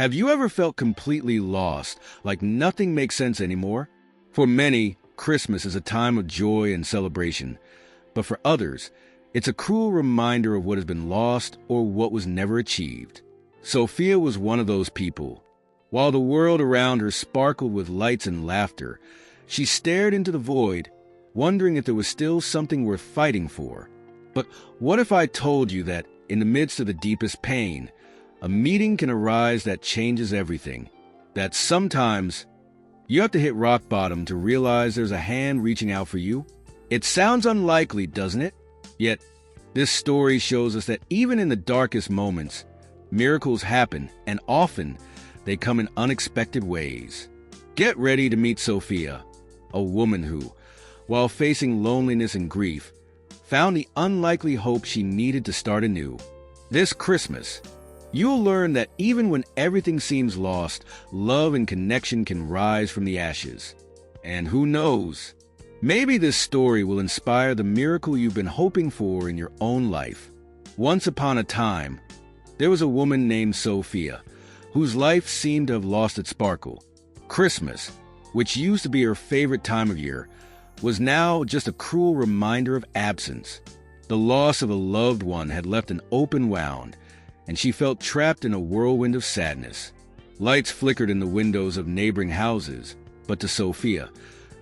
Have you ever felt completely lost, like nothing makes sense anymore? For many, Christmas is a time of joy and celebration, but for others, it's a cruel reminder of what has been lost or what was never achieved. Sophia was one of those people. While the world around her sparkled with lights and laughter, she stared into the void, wondering if there was still something worth fighting for. But what if I told you that, in the midst of the deepest pain, a meeting can arise that changes everything? That sometimes you have to hit rock bottom to realize there's a hand reaching out for you? It sounds unlikely, doesn't it? Yet, this story shows us that even in the darkest moments, miracles happen, and often they come in unexpected ways. Get ready to meet Sophia, a woman who, while facing loneliness and grief, found the unlikely hope she needed to start anew. This Christmas, you'll learn that even when everything seems lost, love and connection can rise from the ashes. And who knows, maybe this story will inspire the miracle you've been hoping for in your own life. Once upon a time, there was a woman named Sophia, whose life seemed to have lost its sparkle. Christmas, which used to be her favorite time of year, was now just a cruel reminder of absence. The loss of a loved one had left an open wound, and she felt trapped in a whirlwind of sadness. Lights flickered in the windows of neighboring houses, but to Sophia,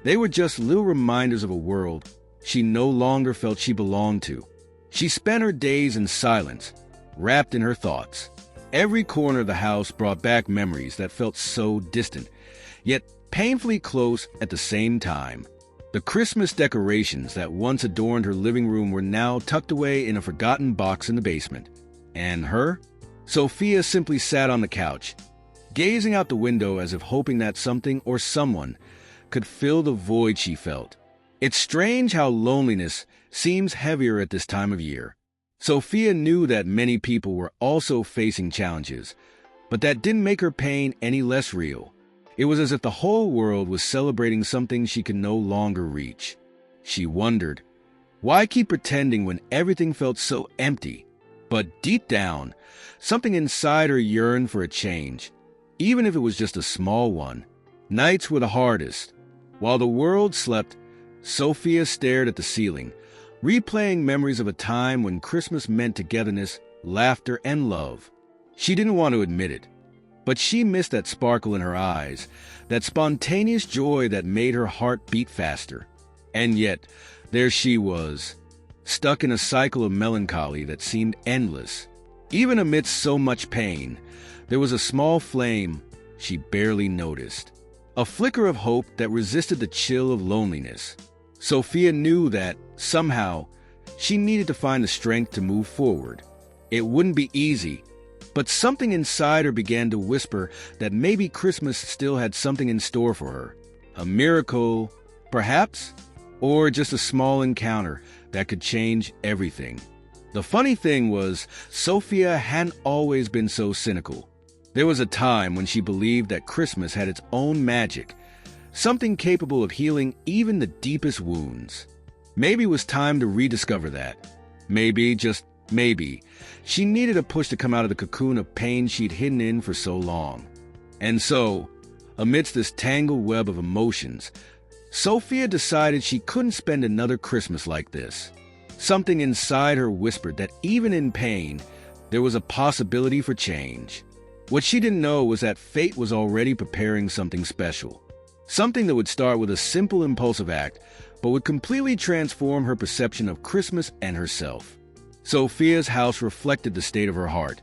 they were just little reminders of a world she no longer felt she belonged to. She spent her days in silence, wrapped in her thoughts. Every corner of the house brought back memories that felt so distant, yet painfully close at the same time. The Christmas decorations that once adorned her living room were now tucked away in a forgotten box in the basement. And her? Sophia simply sat on the couch, gazing out the window as if hoping that something or someone could fill the void she felt. It's strange how loneliness seems heavier at this time of year. Sophia knew that many people were also facing challenges, but that didn't make her pain any less real. It was as if the whole world was celebrating something she could no longer reach. She wondered, why keep pretending when everything felt so empty? But deep down, something inside her yearned for a change, even if it was just a small one. Nights were the hardest. While the world slept, Sophia stared at the ceiling, replaying memories of a time when Christmas meant togetherness, laughter, and love. She didn't want to admit it, but she missed that sparkle in her eyes, that spontaneous joy that made her heart beat faster. And yet, there she was, stuck in a cycle of melancholy that seemed endless. Even amidst so much pain, there was a small flame she barely noticed, a flicker of hope that resisted the chill of loneliness. Sophia knew that, somehow, she needed to find the strength to move forward. It wouldn't be easy, but something inside her began to whisper that maybe Christmas still had something in store for her. A miracle, perhaps, or just a small encounter that could change everything. The funny thing was, Sophia hadn't always been so cynical. There was a time when she believed that Christmas had its own magic, something capable of healing even the deepest wounds. Maybe it was time to rediscover that. Maybe, just maybe, she needed a push to come out of the cocoon of pain she'd hidden in for so long. And so, amidst this tangled web of emotions, Sophia decided she couldn't spend another Christmas like this. Something inside her whispered that even in pain, there was a possibility for change. What she didn't know was that fate was already preparing something special. Something that would start with a simple impulsive act, but would completely transform her perception of Christmas and herself. Sophia's house reflected the state of her heart.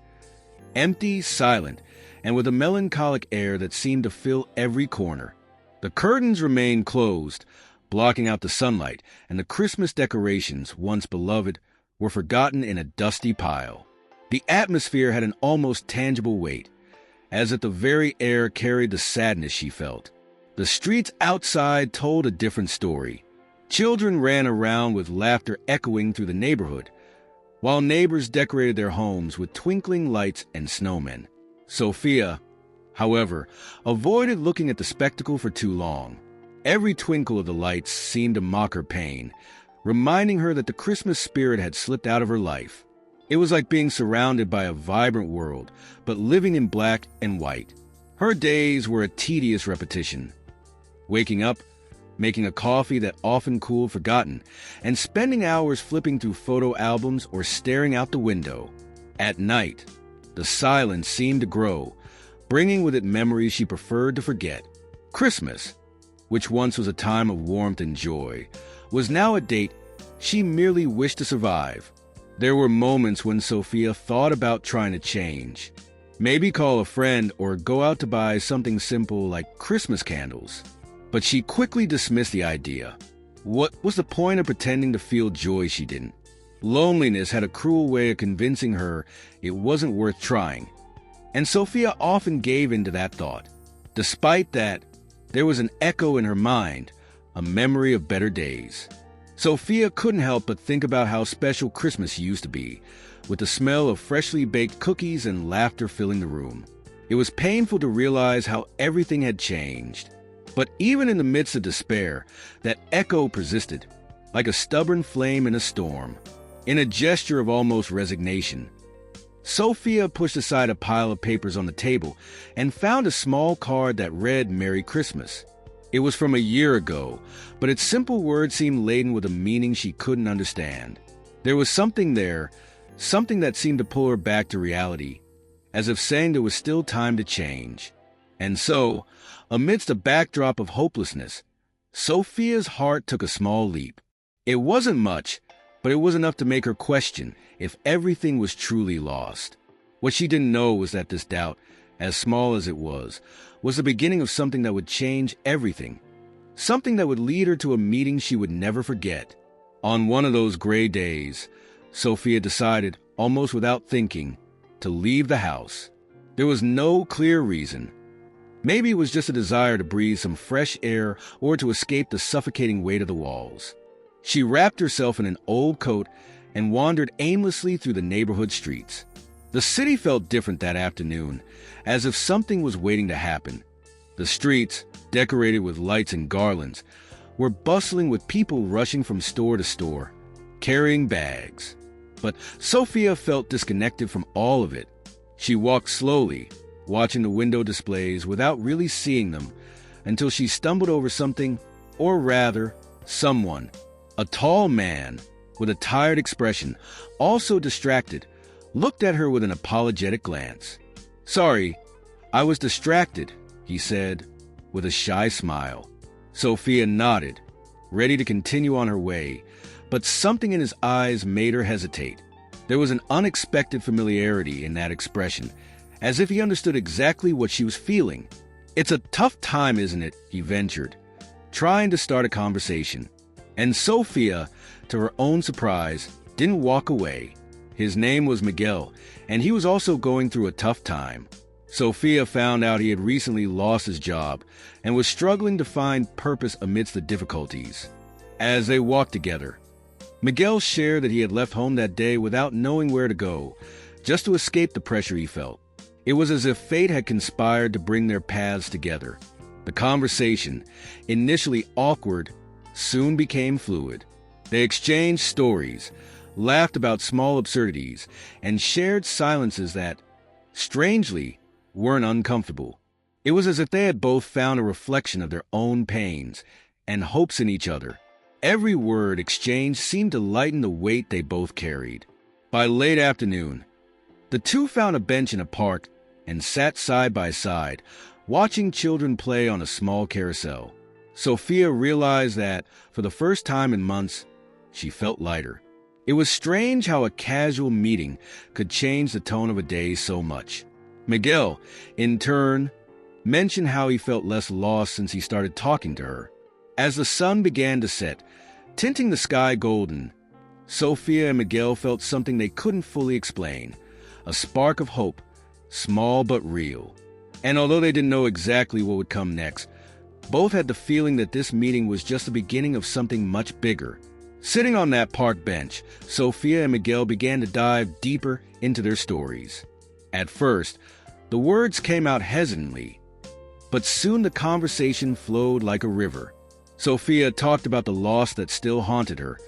Empty, silent, and with a melancholic air that seemed to fill every corner. The curtains remained closed, blocking out the sunlight, and the Christmas decorations, once beloved, were forgotten in a dusty pile. The atmosphere had an almost tangible weight, as if the very air carried the sadness she felt. The streets outside told a different story. Children ran around with laughter echoing through the neighborhood, while neighbors decorated their homes with twinkling lights and snowmen. Sophia, however, avoided looking at the spectacle for too long. Every twinkle of the lights seemed to mock her pain, reminding her that the Christmas spirit had slipped out of her life. It was like being surrounded by a vibrant world, but living in black and white. Her days were a tedious repetition. Waking up, making a coffee that often cooled forgotten, and spending hours flipping through photo albums or staring out the window. At night, the silence seemed to grow, bringing with it memories she preferred to forget. Christmas, which once was a time of warmth and joy, was now a date she merely wished to survive. There were moments when Sophia thought about trying to change. Maybe call a friend or go out to buy something simple like Christmas candles. But she quickly dismissed the idea. What was the point of pretending to feel joy she didn't? Loneliness had a cruel way of convincing her it wasn't worth trying, and Sophia often gave in to that thought. Despite that, there was an echo in her mind, a memory of better days. Sophia couldn't help but think about how special Christmas used to be, with the smell of freshly baked cookies and laughter filling the room. It was painful to realize how everything had changed. But even in the midst of despair, that echo persisted, like a stubborn flame in a storm. In a gesture of almost resignation, Sophia pushed aside a pile of papers on the table and found a small card that read Merry Christmas. It was from a year ago, but its simple words seemed laden with a meaning she couldn't understand. There was something there, something that seemed to pull her back to reality, as if saying there was still time to change. And so, amidst a backdrop of hopelessness, Sophia's heart took a small leap. It wasn't much, but it was enough to make her question if everything was truly lost. What she didn't know was that this doubt, as small as it was the beginning of something that would change everything. Something that would lead her to a meeting she would never forget. On one of those gray days, Sophia decided, almost without thinking, to leave the house. There was no clear reason. Maybe it was just a desire to breathe some fresh air or to escape the suffocating weight of the walls. She wrapped herself in an old coat and wandered aimlessly through the neighborhood streets. The city felt different that afternoon, as if something was waiting to happen. The streets, decorated with lights and garlands, were bustling with people rushing from store to store, carrying bags. But Sophia felt disconnected from all of it. She walked slowly, watching the window displays without really seeing them, until she stumbled over something, or rather, someone. A tall man, with a tired expression, also distracted, looked at her with an apologetic glance. "Sorry, I was distracted," he said, with a shy smile. Sophia nodded, ready to continue on her way, but something in his eyes made her hesitate. There was an unexpected familiarity in that expression, as if he understood exactly what she was feeling. "It's a tough time, isn't it?" he ventured, trying to start a conversation. And Sophia, to her own surprise, didn't walk away. His name was Miguel, and he was also going through a tough time. Sophia found out he had recently lost his job and was struggling to find purpose amidst the difficulties. As they walked together, Miguel shared that he had left home that day without knowing where to go, just to escape the pressure he felt. It was as if fate had conspired to bring their paths together. The conversation, initially awkward, soon became fluid. They exchanged stories, laughed about small absurdities, and shared silences that, strangely, weren't uncomfortable. It was as if they had both found a reflection of their own pains and hopes in each other. Every word exchanged seemed to lighten the weight they both carried. By late afternoon, the two found a bench in a park and sat side by side, watching children play on a small carousel. Sophia realized that, for the first time in months, she felt lighter. It was strange how a casual meeting could change the tone of a day so much. Miguel, in turn, mentioned how he felt less lost since he started talking to her. As the sun began to set, tinting the sky golden, Sophia and Miguel felt something they couldn't fully explain, a spark of hope, small but real. And although they didn't know exactly what would come next, both had the feeling that this meeting was just the beginning of something much bigger. Sitting on that park bench, Sophia and Miguel began to dive deeper into their stories. At first, the words came out hesitantly, but soon the conversation flowed like a river. Sophia talked about the loss that still haunted her,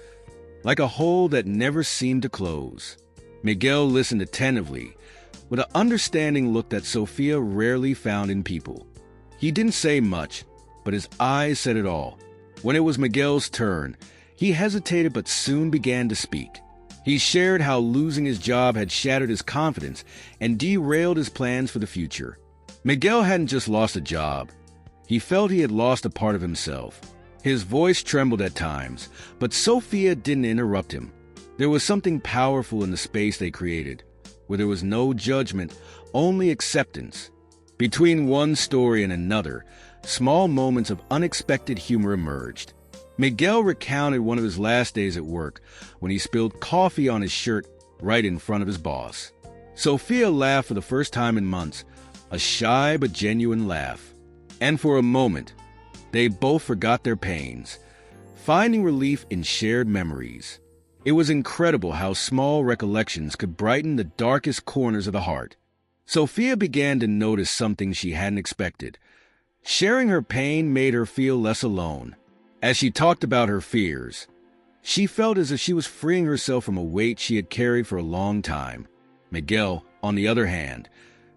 like a hole that never seemed to close. Miguel listened attentively, with an understanding look that Sophia rarely found in people. He didn't say much, but his eyes said it all. When it was Miguel's turn, he hesitated but soon began to speak. He shared how losing his job had shattered his confidence and derailed his plans for the future. Miguel hadn't just lost a job. He felt he had lost a part of himself. His voice trembled at times, but Sophia didn't interrupt him. There was something powerful in the space they created, where there was no judgment, only acceptance. Between one story and another, small moments of unexpected humor emerged. Miguel recounted one of his last days at work when he spilled coffee on his shirt right in front of his boss. Sophia laughed for the first time in months, a shy but genuine laugh. And for a moment, they both forgot their pains, finding relief in shared memories. It was incredible how small recollections could brighten the darkest corners of the heart. Sophia began to notice something she hadn't expected. Sharing her pain made her feel less alone. As she talked about her fears, she felt as if she was freeing herself from a weight she had carried for a long time. Miguel, on the other hand,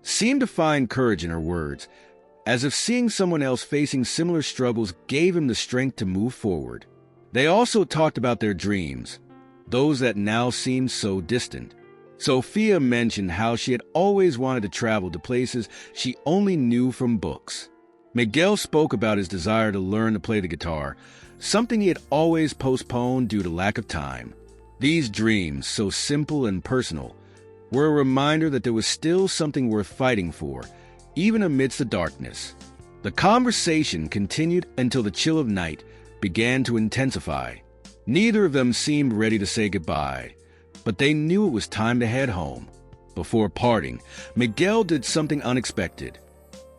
seemed to find courage in her words, as if seeing someone else facing similar struggles gave him the strength to move forward. They also talked about their dreams, those that now seemed so distant. Sophia mentioned how she had always wanted to travel to places she only knew from books. Miguel spoke about his desire to learn to play the guitar, something he had always postponed due to lack of time. These dreams, so simple and personal, were a reminder that there was still something worth fighting for, even amidst the darkness. The conversation continued until the chill of night began to intensify. Neither of them seemed ready to say goodbye, but they knew it was time to head home. Before parting, Miguel did something unexpected.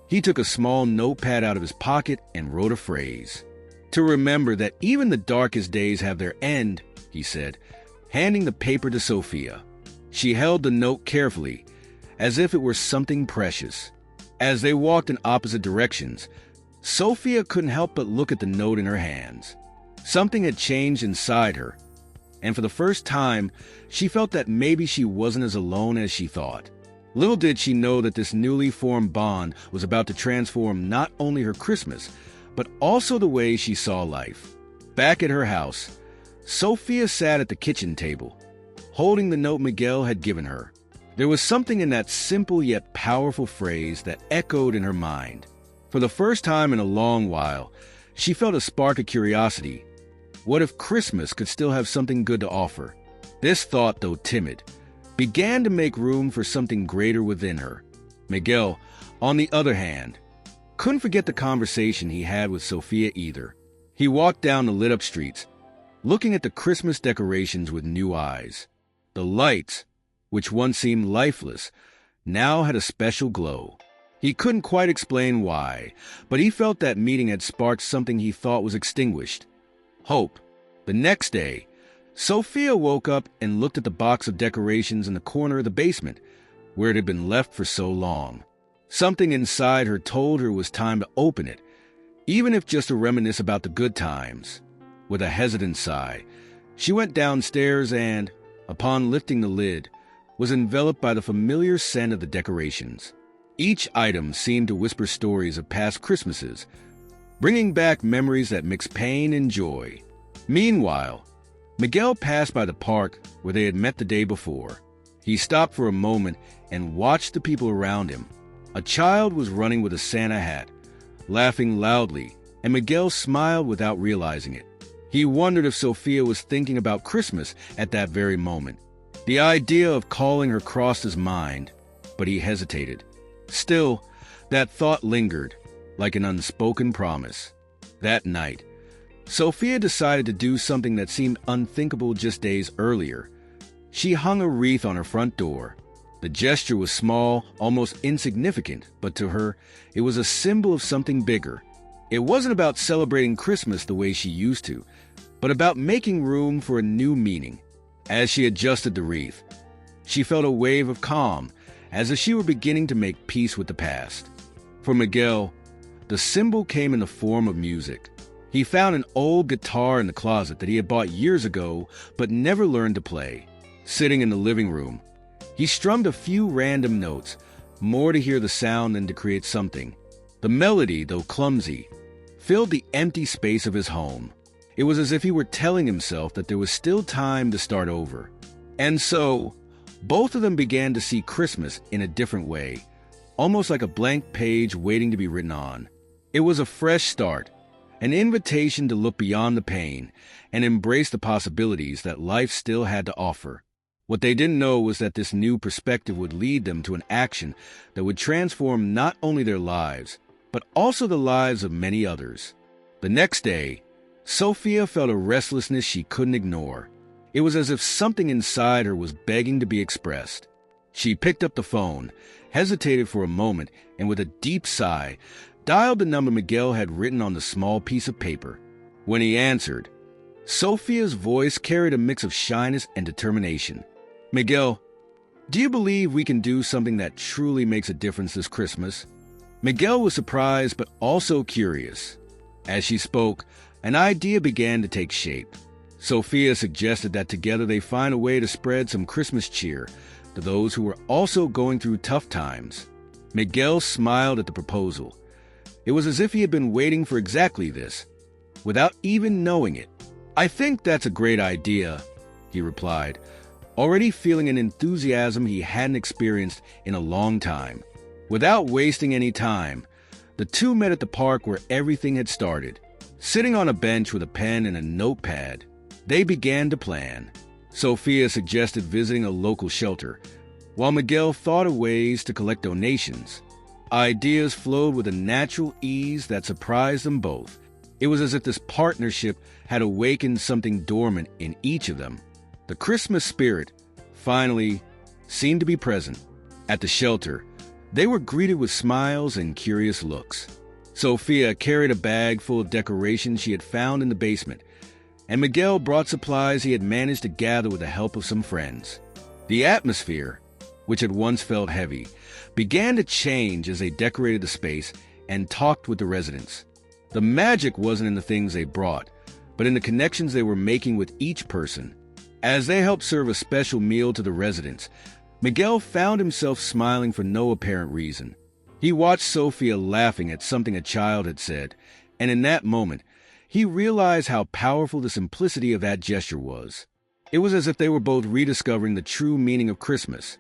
He took a small notepad out of his pocket and wrote a phrase. "To remember that even the darkest days have their end," he said, handing the paper to Sophia. She held the note carefully, as if it were something precious. As they walked in opposite directions, Sophia couldn't help but look at the note in her hands. Something had changed inside her, and for the first time, she felt that maybe she wasn't as alone as she thought. Little did she know that this newly formed bond was about to transform not only her Christmas, but also the way she saw life. Back at her house, Sophia sat at the kitchen table, holding the note Miguel had given her. There was something in that simple yet powerful phrase that echoed in her mind. For the first time in a long while, she felt a spark of curiosity. What if Christmas could still have something good to offer? This thought, though timid, began to make room for something greater within her. Miguel, on the other hand, couldn't forget the conversation he had with Sophia either. He walked down the lit-up streets, looking at the Christmas decorations with new eyes. The lights, which once seemed lifeless, now had a special glow. He couldn't quite explain why, but he felt that meeting had sparked something he thought was extinguished: hope. The next day, Sophia woke up and looked at the box of decorations in the corner of the basement, where it had been left for so long. Something inside her told her it was time to open it, even if just to reminisce about the good times. With a hesitant sigh, she went downstairs and, upon lifting the lid, was enveloped by the familiar scent of the decorations. Each item seemed to whisper stories of past Christmases, bringing back memories that mixed pain and joy. Meanwhile, Miguel passed by the park where they had met the day before. He stopped for a moment and watched the people around him. A child was running with a Santa hat, laughing loudly, and Miguel smiled without realizing it. He wondered if Sophia was thinking about Christmas at that very moment. The idea of calling her crossed his mind, but he hesitated. Still, that thought lingered, like an unspoken promise. That night, Sophia decided to do something that seemed unthinkable just days earlier. She hung a wreath on her front door. The gesture was small, almost insignificant, but to her, it was a symbol of something bigger. It wasn't about celebrating Christmas the way she used to, but about making room for a new meaning. As she adjusted the wreath, she felt a wave of calm, as if she were beginning to make peace with the past. For Miguel, the symbol came in the form of music. He found an old guitar in the closet that he had bought years ago but never learned to play. Sitting in the living room, He strummed a few random notes, more to hear the sound than to create something. The melody, though clumsy, filled the empty space of his home. It was as if he were telling himself that there was still time to start over. And so, both of them began to see Christmas in a different way, almost like a blank page waiting to be written on. It was a fresh start, an invitation to look beyond the pain and embrace the possibilities that life still had to offer. What they didn't know was that this new perspective would lead them to an action that would transform not only their lives, but also the lives of many others. The next day, Sophia felt a restlessness she couldn't ignore. It was as if something inside her was begging to be expressed. She picked up the phone, hesitated for a moment, and with a deep sigh, dialed the number Miguel had written on the small piece of paper. When he answered, Sophia's voice carried a mix of shyness and determination. "Miguel, do you believe we can do something that truly makes a difference this Christmas?" Miguel was surprised but also curious. As she spoke, an idea began to take shape. Sophia suggested that together they find a way to spread some Christmas cheer to those who were also going through tough times. Miguel smiled at the proposal. It was as if he had been waiting for exactly this, without even knowing it. "I think that's a great idea," he replied, already feeling an enthusiasm he hadn't experienced in a long time. Without wasting any time, the two met at the park where everything had started. Sitting on a bench with a pen and a notepad, they began to plan. Sophia suggested visiting a local shelter, while Miguel thought of ways to collect donations. Ideas flowed with a natural ease that surprised them both. It was as if this partnership had awakened something dormant in each of them. The Christmas spirit, finally, seemed to be present. At the shelter, they were greeted with smiles and curious looks. Sophia carried a bag full of decorations she had found in the basement, and Miguel brought supplies he had managed to gather with the help of some friends. The atmosphere, which had once felt heavy, began to change as they decorated the space and talked with the residents. The magic wasn't in the things they brought, but in the connections they were making with each person. As they helped serve a special meal to the residents, Miguel found himself smiling for no apparent reason. He watched Sophia laughing at something a child had said, and in that moment, he realized how powerful the simplicity of that gesture was. It was as if they were both rediscovering the true meaning of Christmas,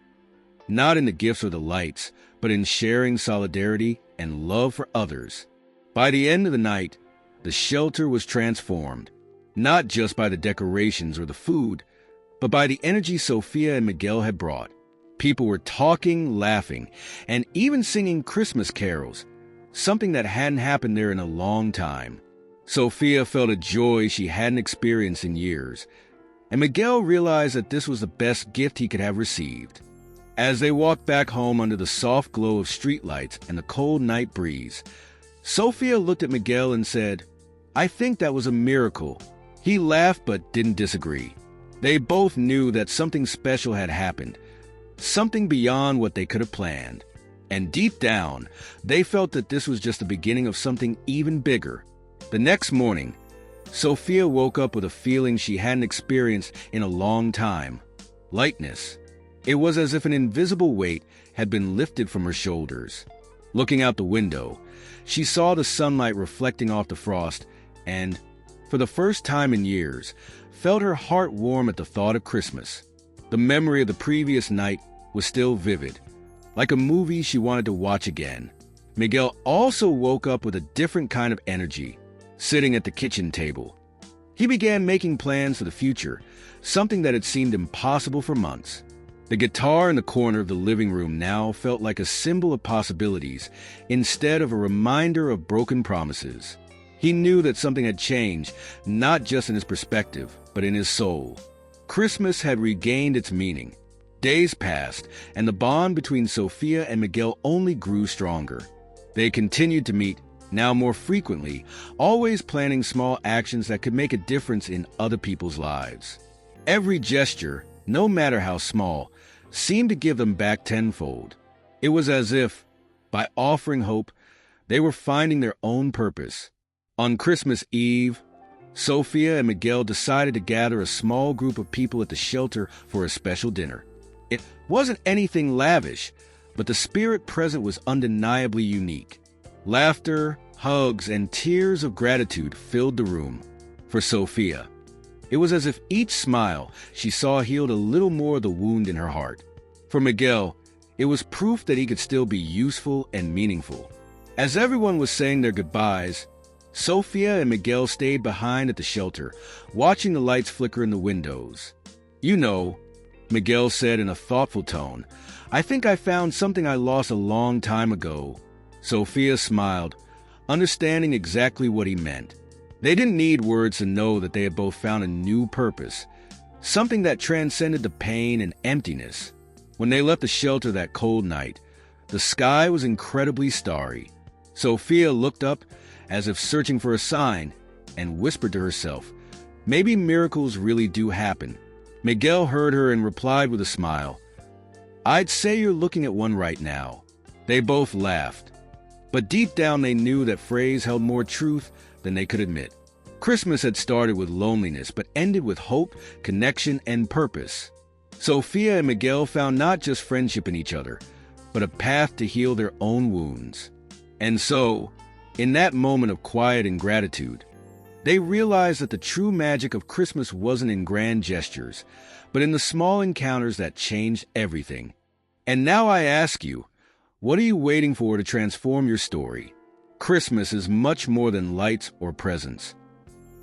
not in the gifts or the lights, but in sharing solidarity and love for others. By the end of the night, the shelter was transformed, not just by the decorations or the food, but by the energy Sophia and Miguel had brought. People were talking, laughing, and even singing Christmas carols, something that hadn't happened there in a long time. Sophia felt a joy she hadn't experienced in years, and Miguel realized that this was the best gift he could have received. As they walked back home under the soft glow of streetlights and the cold night breeze, Sophia looked at Miguel and said, "I think that was a miracle." He laughed but didn't disagree. They both knew that something special had happened, something beyond what they could have planned. And deep down, they felt that this was just the beginning of something even bigger. The next morning, Sophia woke up with a feeling she hadn't experienced in a long time: lightness. It was as if an invisible weight had been lifted from her shoulders. Looking out the window, she saw the sunlight reflecting off the frost and, for the first time in years, felt her heart warm at the thought of Christmas. The memory of the previous night was still vivid, like a movie she wanted to watch again. Miguel also woke up with a different kind of energy, sitting at the kitchen table. He began making plans for the future, something that had seemed impossible for months. The guitar in the corner of the living room now felt like a symbol of possibilities instead of a reminder of broken promises. He knew that something had changed, not just in his perspective, but in his soul. Christmas had regained its meaning. Days passed, and the bond between Sophia and Miguel only grew stronger. They continued to meet, now more frequently, always planning small actions that could make a difference in other people's lives. Every gesture, no matter how small, seemed to give them back tenfold. It was as if, by offering hope, they were finding their own purpose. On Christmas Eve, Sophia and Miguel decided to gather a small group of people at the shelter for a special dinner. It wasn't anything lavish, but the spirit present was undeniably unique. Laughter, hugs, and tears of gratitude filled the room. For Sophia, it was as if each smile she saw healed a little more of the wound in her heart. For Miguel, it was proof that he could still be useful and meaningful. As everyone was saying their goodbyes, Sophia and Miguel stayed behind at the shelter, watching the lights flicker in the windows. "You know," Miguel said in a thoughtful tone, "I think I found something I lost a long time ago." Sophia smiled, understanding exactly what he meant. They didn't need words to know that they had both found a new purpose, something that transcended the pain and emptiness. When they left the shelter that cold night, the sky was incredibly starry. Sophia looked up as if searching for a sign and whispered to herself, "Maybe miracles really do happen." Miguel heard her and replied with a smile, "I'd say you're looking at one right now." They both laughed, but deep down they knew that phrase held more truth than they could admit. Christmas had started with loneliness, but ended with hope, connection, and purpose. Sophia and Miguel found not just friendship in each other, but a path to heal their own wounds. And so, in that moment of quiet and gratitude, they realized that the true magic of Christmas wasn't in grand gestures, but in the small encounters that changed everything. And now I ask you, what are you waiting for to transform your story? Christmas is much more than lights or presents.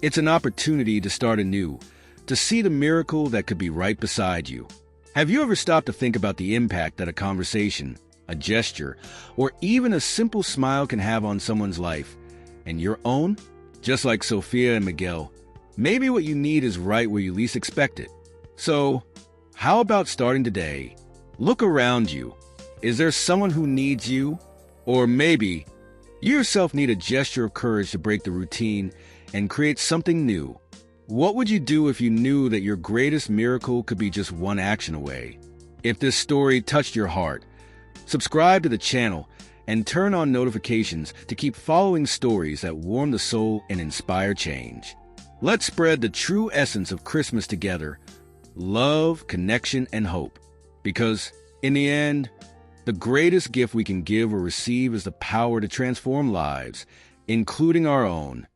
It's an opportunity to start anew, to see the miracle that could be right beside you. Have you ever stopped to think about the impact that a conversation, a gesture, or even a simple smile can have on someone's life and your own? Just like Sophia and Miguel, maybe what you need is right where you least expect it. So, how about starting today? Look around you. Is there someone who needs you? Or maybe you yourself need a gesture of courage to break the routine and create something new. What would you do if you knew that your greatest miracle could be just one action away? If this story touched your heart, subscribe to the channel and turn on notifications to keep following stories that warm the soul and inspire change. Let's spread the true essence of Christmas together: love, connection, and hope. Because, in the end, the greatest gift we can give or receive is the power to transform lives, including our own.